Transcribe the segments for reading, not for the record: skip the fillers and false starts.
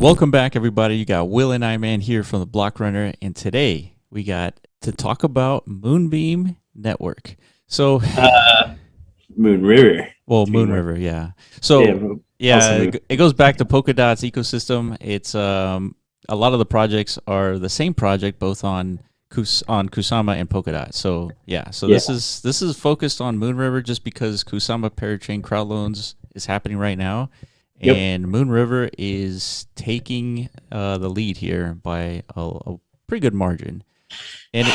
Welcome back, everybody. You got Will and I Man here from the Block Runner, and today we got to talk about Moonbeam Network. So, Moonriver. Moonriver, yeah. So, it goes back to Polkadot's ecosystem. It's a lot of the projects are the same project, both on Kusama and Polkadot. So, this is focused on Moonriver just because Kusama Parachain Crowdloans is happening right now. And Moonriver is taking the lead here by a pretty good margin. And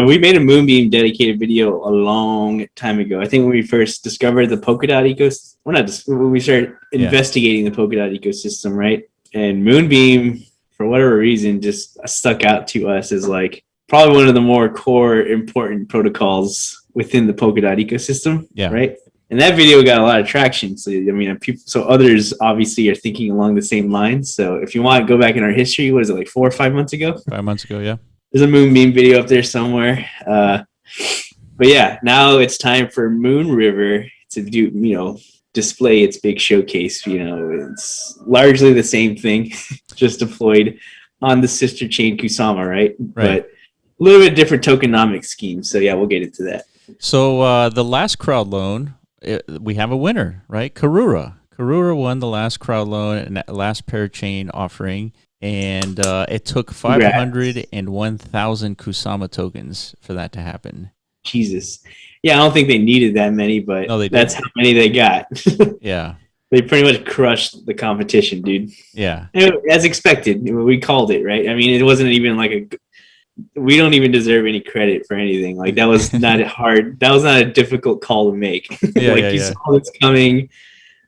we made a Moonbeam dedicated video a long time ago. I think when we first discovered the Polkadot ecosystem, when we started investigating the Polkadot ecosystem, right? And Moonbeam, for whatever reason, just stuck out to us as like probably one of the more core important protocols within the Polkadot ecosystem, right? And that video got a lot of traction. So, I mean, so others obviously are thinking along the same lines. So if you want to go back in our history, what is it, like 4 or 5 months ago? 5 months ago, yeah. There's a Moonbeam video up there somewhere. But yeah, now it's time for Moonriver to do, display its big showcase. It's largely the same thing, just deployed on the sister chain Kusama, right? But a little bit different tokenomic scheme. So yeah, we'll get into that. So the last crowd loan, we have a winner, right? Karura won the last crowd loan and last parachain offering, and it took 501,000 Kusama tokens for that to happen. Jesus. Yeah, I don't think they needed that many, but that's how many they got. Yeah. They pretty much crushed the competition, dude. Yeah. As expected. We called it, right? I mean, it wasn't even like we don't even deserve any credit for anything. Like, that was not hard. That was not a difficult call to make. You saw this coming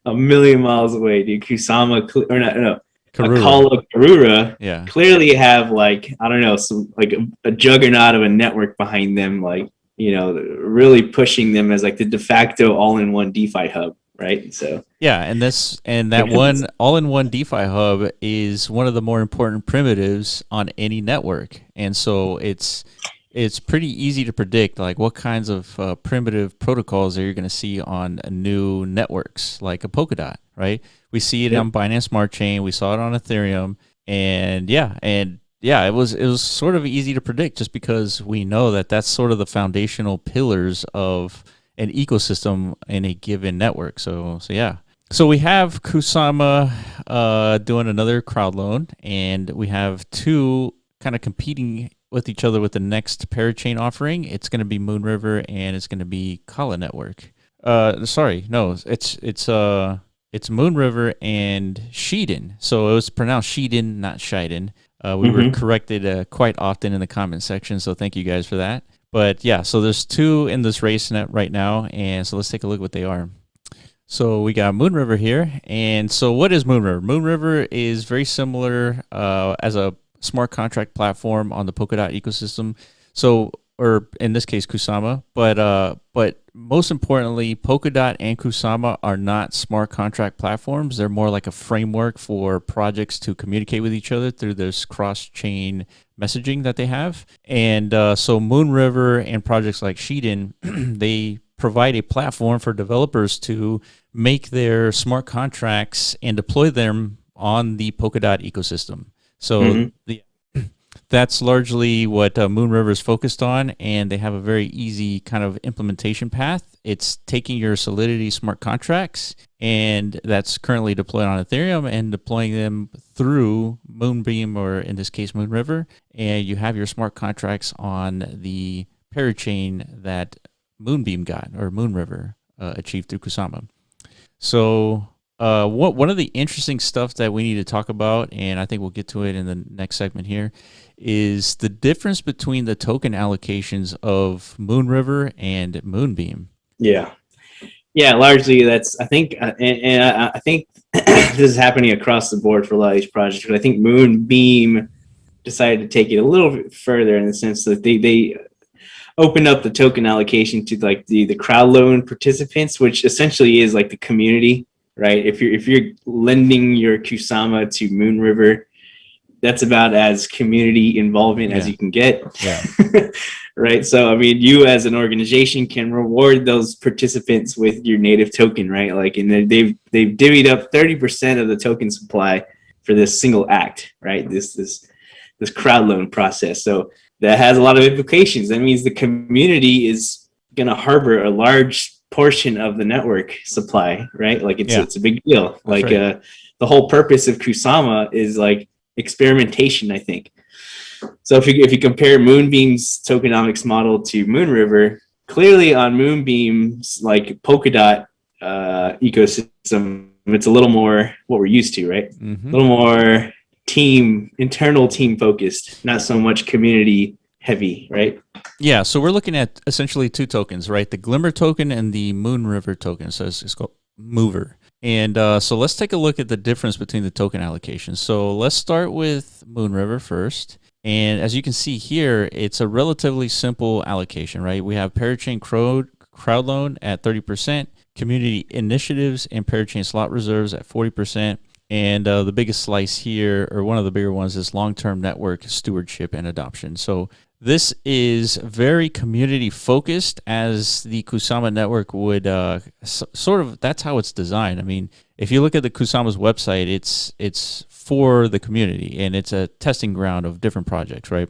a million miles away, dude. Kusama, or not, no. Karura. A call of Karura clearly have, like, I don't know, some like a juggernaut of a network behind them, like, really pushing them as like the de facto all-in-one DeFi hub, right? So and that one all-in-one DeFi hub is one of the more important primitives on any network, and so it's pretty easy to predict like what kinds of primitive protocols are you going to see on new networks like a Polkadot, right? We see it on Binance Smart Chain, we saw it on Ethereum, and it was sort of easy to predict just because we know that that's sort of the foundational pillars of an ecosystem in a given network. So we have Kusama doing another crowd loan, and we have two kind of competing with each other with the next parachain offering. It's going to be Moonriver and it's going to be Kala Network. It's Moonriver and Shiden. So it was pronounced Shiden, not Shiden. We were corrected quite often in the comment section, so thank you guys for that. But yeah, so there's two in this race net right now, and so let's take a look at what they are. So we got Moonriver here, and so what is Moonriver? Moonriver is very similar as a smart contract platform on the Polkadot ecosystem. So, or in this case, Kusama, but most importantly, Polkadot and Kusama are not smart contract platforms. They're more like a framework for projects to communicate with each other through this cross-chain messaging that they have. And so Moonriver and projects like Shiden, they provide a platform for developers to make their smart contracts and deploy them on the Polkadot ecosystem. So that's largely what Moonriver is focused on, and they have a very easy kind of implementation path. It's taking your Solidity smart contracts, and that's currently deployed on Ethereum, and deploying them through Moonbeam, or in this case, Moonriver, and you have your smart contracts on the parachain that Moonbeam got, or Moonriver achieved through Kusama. So one of the interesting stuff that we need to talk about, and I think we'll get to it in the next segment here, is the difference between the token allocations of Moonriver and Moonbeam. Yeah, largely that's, I think, and I think this is happening across the board for a lot of these projects, but I think Moonbeam decided to take it a little bit further in the sense that they opened up the token allocation to like the crowd loan participants, which essentially is like the community. Right, if you're lending your Kusama to Moonriver, that's about as community involvement as you can get. Yeah. Right. So I mean, you as an organization can reward those participants with your native token, right? Like, and they've divvied up 30% of the token supply for this single act, right? This crowd loan process. So that has a lot of implications. That means the community is going to harbor a large portion of the network supply, right? Like it's a big deal. That's like right. The whole purpose of Kusama is like experimentation, I think. So if you compare Moonbeam's tokenomics model to Moonriver, clearly on Moonbeam's like Polkadot ecosystem, it's a little more what we're used to, right? Mm-hmm. A little more internal team focused, not so much community heavy, right? Yeah, so we're looking at essentially two tokens, right? The Glimmer token and the Moonriver token. So it's called MOVR. And so let's take a look at the difference between the token allocations. So let's start with Moonriver first. And as you can see here, it's a relatively simple allocation, right? We have Parachain Crowdloan at 30%, community initiatives and Parachain slot reserves at 40%. And the biggest slice here, or one of the bigger ones, is long-term network stewardship and adoption. So this is very community-focused, as the Kusama network would sort of, that's how it's designed. I mean, if you look at the Kusama's website, it's for the community, and it's a testing ground of different projects, right?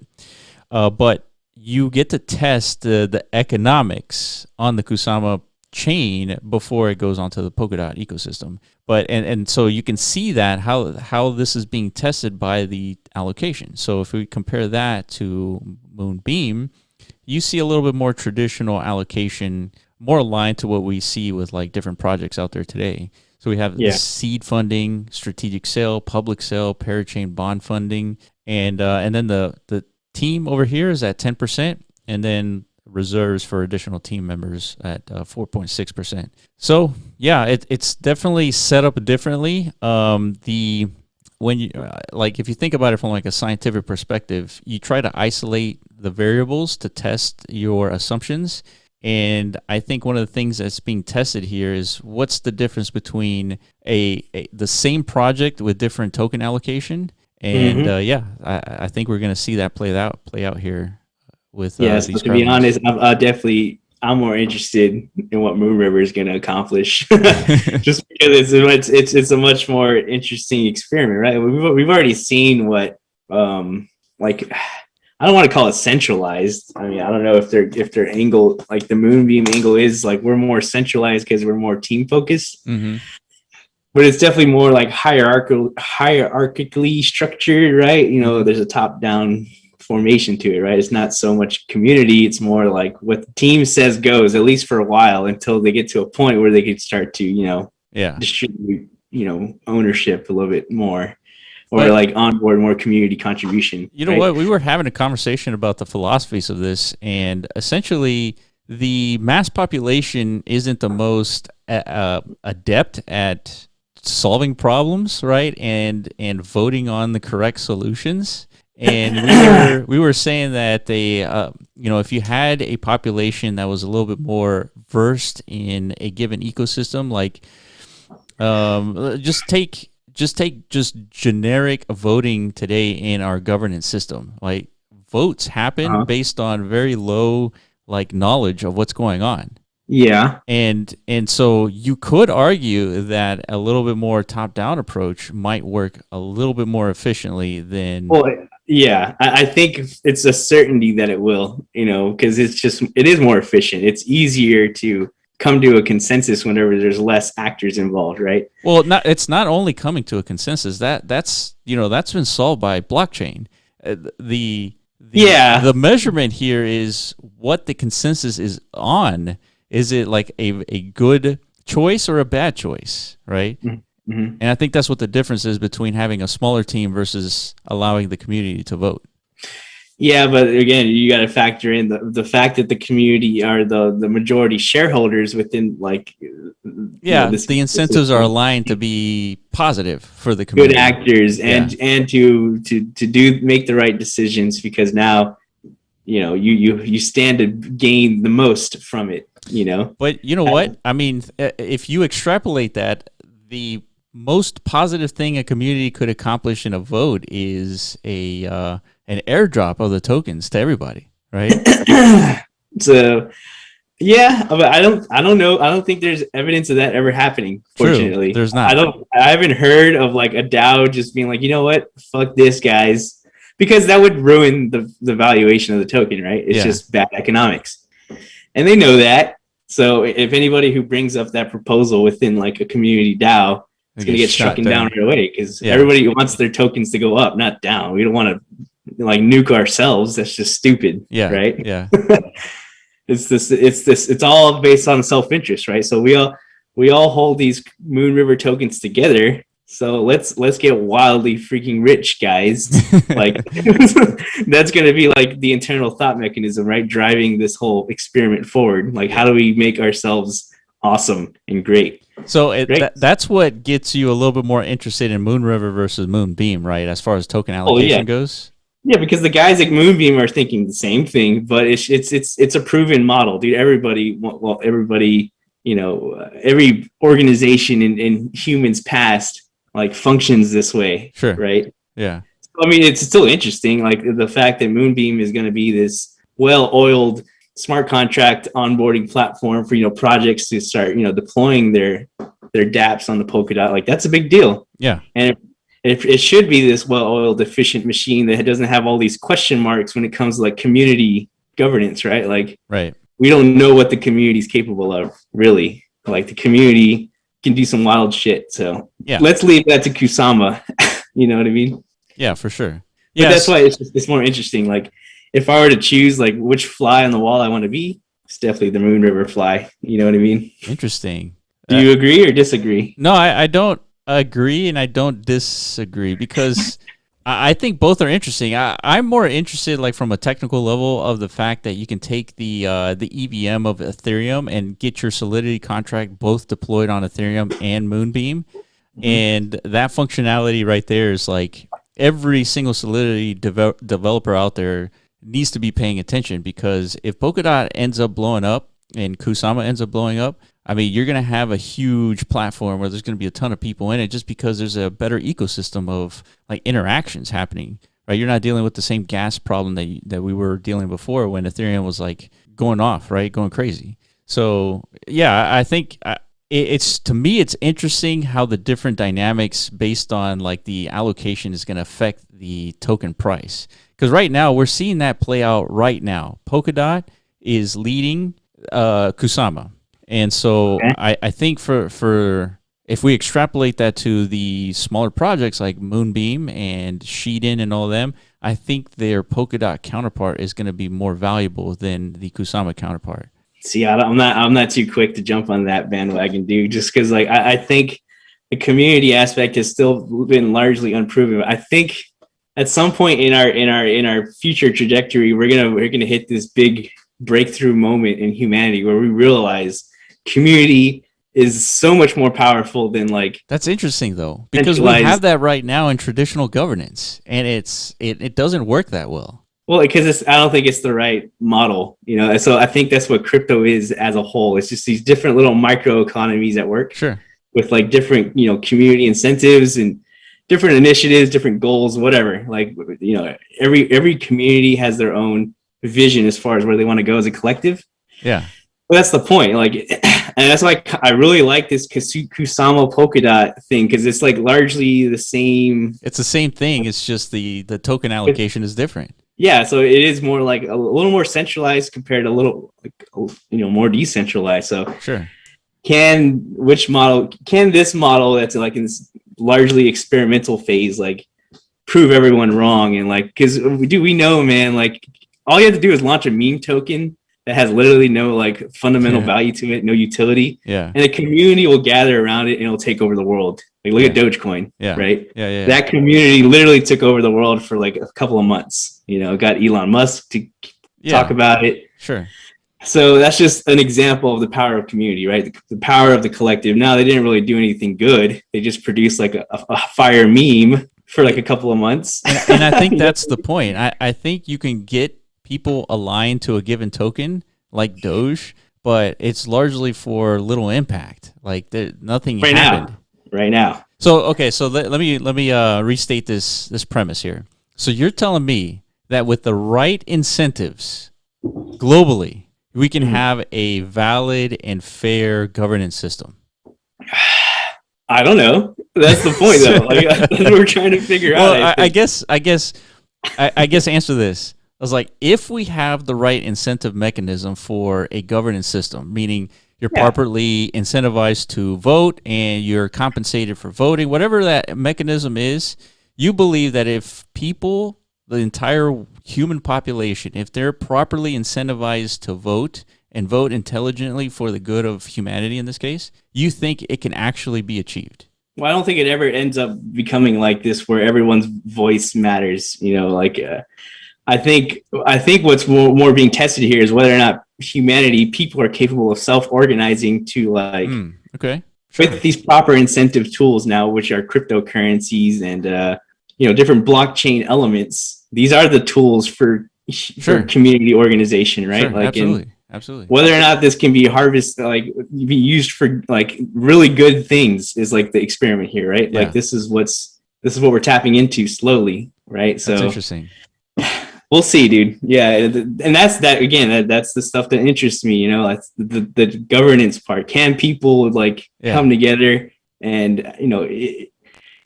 But you get to test the economics on the Kusama chain before it goes onto the Polkadot ecosystem. But and so you can see that how this is being tested by the allocation. So if we compare that to Moonbeam, you see a little bit more traditional allocation, more aligned to what we see with like different projects out there today. So we have the seed funding, strategic sale, public sale, parachain bond funding, and then the team over here is at 10%, and then reserves for additional team members at 4.6%. So yeah, it's definitely set up differently. When you like, if you think about it from like a scientific perspective, you try to isolate the variables to test your assumptions. And I think one of the things that's being tested here is what's the difference between the same project with different token allocation. And I think we're going to see that play out here. With so to be honest, I'm more interested in what Moonriver is going to accomplish, just because it's a much more interesting experiment, right? We've already seen what like, I don't want to call it centralized. I mean, I don't know if their angle, like the Moonbeam angle, is like we're more centralized because we're more team focused. Mm-hmm. But it's definitely more like hierarchically structured, right? You know, there's a top down formation to it, right? It's not so much community, it's more like what the team says goes, at least for a while, until they get to a point where they can start to distribute ownership a little bit more, or like onboard more community contribution. What, we were having a conversation about the philosophies of this, and essentially the mass population isn't the most adept at solving problems, right, and voting on the correct solutions. And we were saying that if you had a population that was a little bit more versed in a given ecosystem, like just take generic voting today in our governance system. Like votes happen based on very low like knowledge of what's going on. Yeah. And so you could argue that a little bit more top-down approach might work a little bit more efficiently than... Well, yeah, I think it's a certainty that it will, because it is more efficient. It's easier to come to a consensus whenever there's less actors involved, right? Well, it's not only coming to a consensus. That's been solved by blockchain. The measurement here is what the consensus is on. Is it like a good choice or a bad choice, right? Mm-hmm. And I think that's what the difference is between having a smaller team versus allowing the community to vote. Yeah, but again, you got to factor in the fact that the community are the majority shareholders within, like, the incentives are aligned to be positive for the community. Good actors and to make the right decisions, because now you stand to gain the most from it. But you know what? I mean, if you extrapolate that, the most positive thing a community could accomplish in a vote is an airdrop of the tokens to everybody, right? So Yeah, but I don't know. I don't think there's evidence of that ever happening. Fortunately, True, there's not. I haven't heard of like a DAO just being like, you know what, fuck this, guys, because that would ruin the valuation of the token, right? It's just bad economics, and they know that. So if anybody who brings up that proposal within like a community DAO, it's going to get struck down right away because everybody wants their tokens to go up, not down. We don't want to like nuke ourselves. That's just stupid. Yeah. Right. Yeah. It's all based on self-interest, right? So we all hold these Moonriver tokens together. So let's get wildly freaking rich, guys. Like that's going to be like the internal thought mechanism, right? Driving this whole experiment forward. Like, how do we make ourselves awesome and great? So that's what gets you a little bit more interested in Moonriver versus Moonbeam, right? As far as token allocation goes. Yeah, because the guys at Moonbeam are thinking the same thing, but it's a proven model, dude. Everybody, you know, every organization in humans past like functions this way, sure, right? Yeah. I mean, it's still interesting, like the fact that Moonbeam is going to be this well-oiled smart contract onboarding platform for, you know, projects to start, you know, deploying their dApps on the Polkadot. Like, that's a big deal. Yeah. And it should be this well-oiled, efficient machine that doesn't have all these question marks when it comes to like community governance, right? Like, right. We don't know what the community is capable of, really. Like, the community can do some wild shit. So let's leave that to Kusama. You know what I mean? Yeah, for sure. Yeah, that's why it's more interesting. Like, if I were to choose like which fly on the wall I want to be, it's definitely the Moonriver fly. You know what I mean? Interesting. Do you agree or disagree? No, I don't agree and I don't disagree because I think both are interesting. I'm more interested, like from a technical level, of the fact that you can take the EVM of Ethereum and get your Solidity contract both deployed on Ethereum and Moonbeam, and that functionality right there is like every single Solidity developer out there needs to be paying attention, because if Polkadot ends up blowing up and Kusama ends up blowing up, I mean, you're going to have a huge platform where there's going to be a ton of people in it just because there's a better ecosystem of like interactions happening, right? You're not dealing with the same gas problem that we were dealing before when Ethereum was like going off, right? Going crazy. So yeah, I think it's, to me, it's interesting how the different dynamics based on like the allocation is going to affect the token price. Because right now we're seeing that play out right now. Polkadot is leading Kusama. And so I think for if we extrapolate that to the smaller projects like Moonbeam and Sheeden and all of them, I think their Polkadot counterpart is going to be more valuable than the Kusama counterpart. See, I'm not too quick to jump on that bandwagon, dude. Just because like I think the community aspect has still been largely unproven. I think at some point in our future trajectory, we're gonna hit this big breakthrough moment in humanity where we realize community is so much more powerful than like. That's interesting though, because we have that right now in traditional governance, and it doesn't work that well. Well, because I don't think it's the right model, you know. So I think that's what crypto is as a whole. It's just these different little micro economies at work, sure, with like different, you know, community incentives and different initiatives, different goals, whatever. Like, you know, every community has their own vision as far as where they want to go as a collective. Yeah. Well, that's the point. Like, and that's why I really like this Kusama Polkadot thing, because it's like largely the same. It's the same thing. It's just the token allocation is different. Yeah, so it is more like a little more centralized compared to a little, like, you know, more decentralized. So sure. Can this model that's like in this largely experimental phase, like, prove everyone wrong? And like, because we know, man, like, all you have to do is launch a meme token that has literally no like fundamental value to it, no utility. Yeah. And the community will gather around it and it'll take over the world. Like, look at Dogecoin, right? Yeah. That community literally took over the world for like a couple of months. You know, got Elon Musk to talk about it. Sure. So that's just an example of the power of community, right? The power of the collective. Now, they didn't really do anything good. They just produced like a fire meme for like a couple of months. And I think that's the point. I think you can get people aligned to a given token like Doge, but it's largely for little impact. Like nothing happened. Right now. So okay, so let me restate this premise here. So you're telling me that with the right incentives globally, we can have a valid and fair governance system? I don't know. That's the point, though. Like, that's what we're trying to figure out. Well, I guess answer this. I was like, if we have the right incentive mechanism for a governance system, meaning you're properly incentivized to vote and you're compensated for voting, whatever that mechanism is, you believe that if people, the entire human population, if they're properly incentivized to vote and vote intelligently for the good of humanity in this case, you think it can actually be achieved? Well, I don't think it ever ends up becoming like this where everyone's voice matters. I think what's more being tested here is whether or not people are capable of self-organizing to with these proper incentive tools now, which are cryptocurrencies and different blockchain elements. These are the tools for community organization, right? Sure, absolutely. Whether or not this can be be used for really good things is like the experiment here, right? Yeah. Like this is what we're tapping into slowly, right? So that's interesting. We'll see, dude. Yeah, and that's the stuff that interests me. That's the governance part. Can people come together and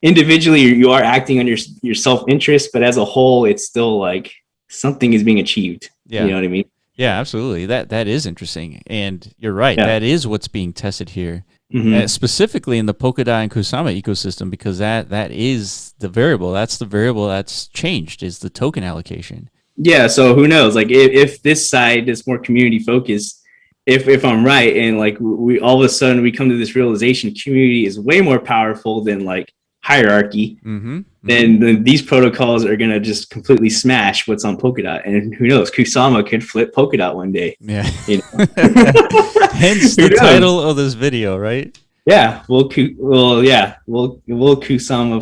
individually you are acting on your self-interest, but as a whole, it's still like something is being achieved. Yeah. You know what I mean? Yeah, absolutely. That is interesting, and you're right. Yeah. That is what's being tested here, specifically in the Polkadot and Kusama ecosystem, because that is the variable. That's the variable that's changed, is the token allocation. Yeah. So who knows? Like if this side is more community focused, if I'm right, and we all of a sudden we come to this realization, community is way more powerful than hierarchy, then these protocols are going to just completely smash what's on Polkadot. And who knows, Kusama could flip Polkadot one day. Yeah. Hence the title of this video, right? Yeah. Will Kusama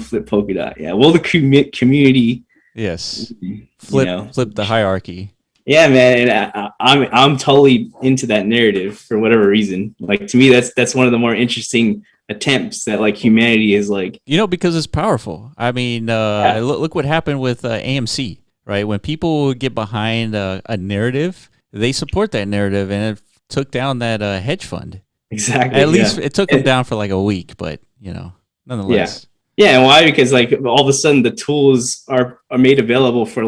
flip Polkadot? Yeah. Will the community flip the hierarchy? Yeah, man. And I'm totally into that narrative for whatever reason. To me, that's one of the more interesting attempts that humanity is because it's powerful. I mean, look what happened with AMC, right? When people get behind a narrative, they support that narrative, and it took down that hedge fund. Exactly. At least it took them down for a week, but nonetheless. Yeah, and why? Because all of a sudden the tools are made available for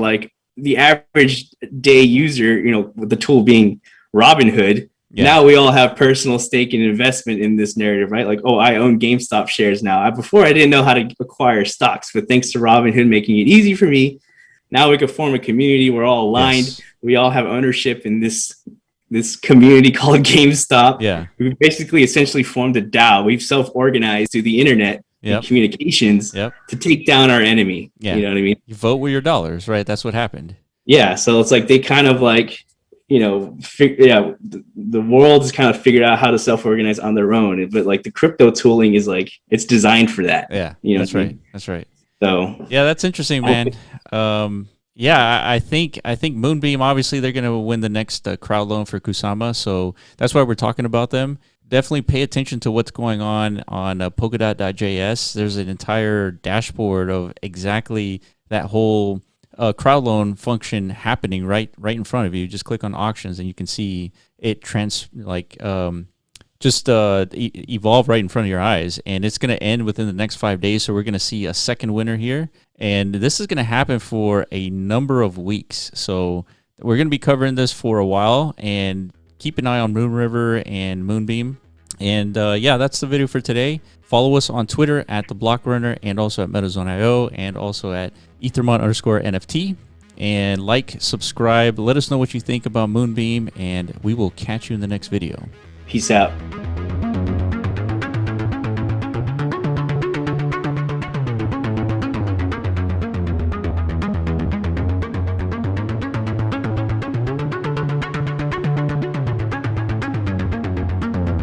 the average day user. With the tool being Robinhood. Yeah. Now we all have personal stake and investment in this narrative, right? I own GameStop shares now. Before I didn't know how to acquire stocks, but thanks to Robinhood making it easy for me, now we can form a community. We're all aligned. Yes. We all have ownership in this community called GameStop. Yeah. We've basically essentially formed a DAO. We've self-organized through the internet and communications to take down our enemy. Yeah. You know what I mean? You vote with your dollars, right? That's what happened. Yeah. So it's they kind of the world has kind of figured out how to self-organize on their own, but the crypto tooling is it's designed for that. Yeah, that's right. That's right. So yeah, that's interesting, man. I think Moonbeam, obviously they're going to win the next crowd loan for Kusama, so that's why we're talking about them. Definitely pay attention to what's going on Polkadot.js. There's an entire dashboard of exactly that whole crowd loan function happening right in front of you. Just click on auctions and you can see it evolve right in front of your eyes, and it's going to end within the next 5 days. So we're going to see a second winner here, and this is going to happen for a number of weeks. So we're going to be covering this for a while, and keep an eye on Moonriver and Moonbeam. And that's the video for today. Follow us on Twitter at The Block Runner, and also at MetaZone.io, and also at Ethermon_NFT. And subscribe, let us know what you think about Moonbeam, and we will catch you in the next video. Peace out.